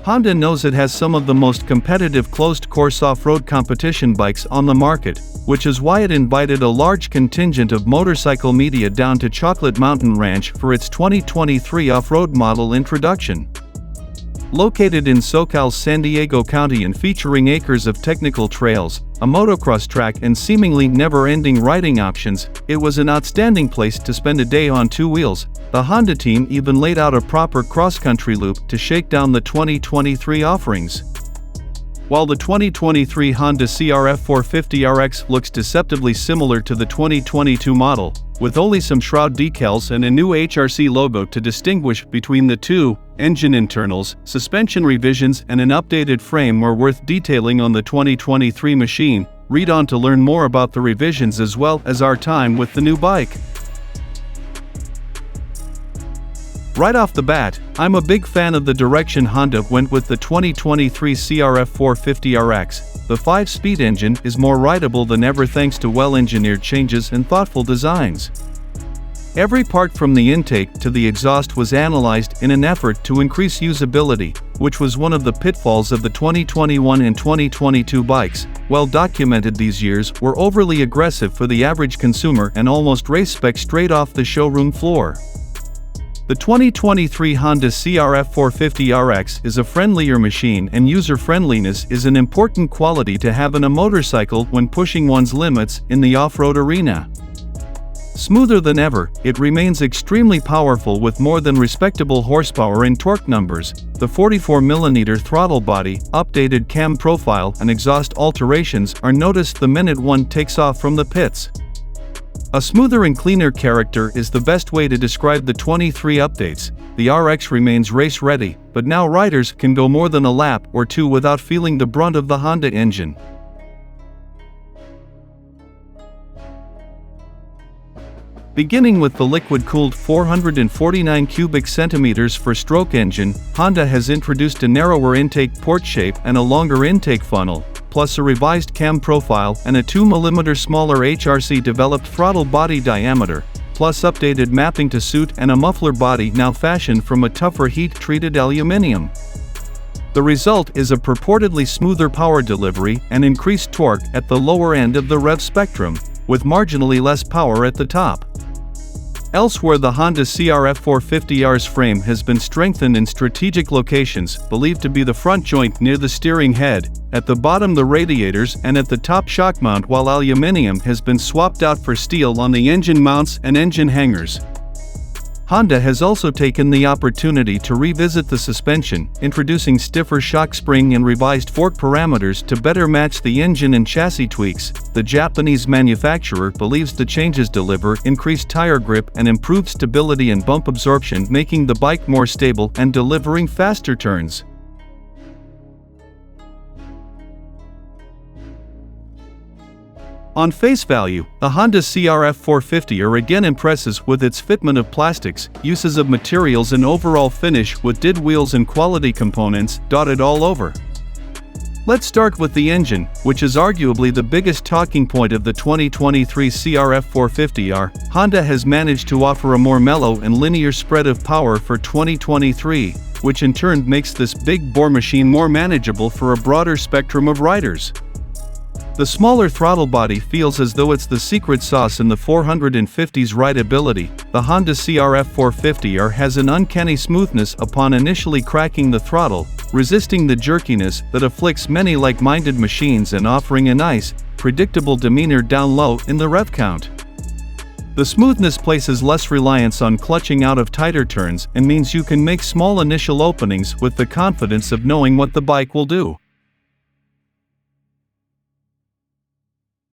Honda knows it has some of the most competitive closed-course off-road competition bikes on the market, which is why it invited a large contingent of motorcycle media down to Chocolate Mountain Ranch for its 2023 off-road model introduction. Located in SoCal's San Diego County and featuring acres of technical trails, a motocross track and seemingly never-ending riding options, it was an outstanding place to spend a day on two wheels. The Honda team even laid out a proper cross-country loop to shake down the 2023 offerings. While the 2023 Honda CRF450RX looks deceptively similar to the 2022 model, with only some shroud decals and a new HRC logo to distinguish between the two, engine internals, suspension revisions and an updated frame are worth detailing on the 2023 machine. Read on to learn more about the revisions as well as our time with the new bike. Right off the bat, I'm a big fan of the direction Honda went with the 2023 CRF450RX. The 5-speed engine is more rideable than ever thanks to well-engineered changes and thoughtful designs. Every part from the intake to the exhaust was analyzed in an effort to increase usability, which was one of the pitfalls of the 2021 and 2022 bikes. Well documented, these years were overly aggressive for the average consumer and almost race-spec straight off the showroom floor. The 2023 Honda CRF450RX is a friendlier machine, and user-friendliness is an important quality to have in a motorcycle when pushing one's limits in the off-road arena. Smoother than ever, it remains extremely powerful with more than respectable horsepower and torque numbers. The 44mm throttle body, updated cam profile and exhaust alterations are noticed the minute one takes off from the pits. A smoother and cleaner character is the best way to describe the 23 updates. The RX remains race-ready, but now riders can go more than a lap or two without feeling the brunt of the Honda engine. Beginning with the liquid-cooled 449 cubic centimeters for stroke engine, Honda has introduced a narrower intake port shape and a longer intake funnel, plus a revised cam profile and a 2mm smaller HRC developed throttle body diameter, plus updated mapping to suit and a muffler body now fashioned from a tougher heat-treated aluminum. The result is a purportedly smoother power delivery and increased torque at the lower end of the rev spectrum, with marginally less power at the top. Elsewhere, the Honda CRF450R's frame has been strengthened in strategic locations, believed to be the front joint near the steering head, at the bottom the radiators and at the top shock mount, while aluminum has been swapped out for steel on the engine mounts and engine hangers. Honda has also taken the opportunity to revisit the suspension, introducing stiffer shock spring and revised fork parameters to better match the engine and chassis tweaks. The Japanese manufacturer believes the changes deliver increased tire grip and improved stability and bump absorption, making the bike more stable and delivering faster turns. On face value, the Honda CRF450R again impresses with its fitment of plastics, uses of materials and overall finish with did wheels and quality components dotted all over. Let's start with the engine, which is arguably the biggest talking point of the 2023 CRF450R. Honda has managed to offer a more mellow and linear spread of power for 2023, which in turn makes this big bore machine more manageable for a broader spectrum of riders. The smaller throttle body feels as though it's the secret sauce in the 450's rideability. The Honda CRF450R has an uncanny smoothness upon initially cracking the throttle, resisting the jerkiness that afflicts many like-minded machines and offering a nice, predictable demeanor down low in the rev count. The smoothness places less reliance on clutching out of tighter turns and means you can make small initial openings with the confidence of knowing what the bike will do.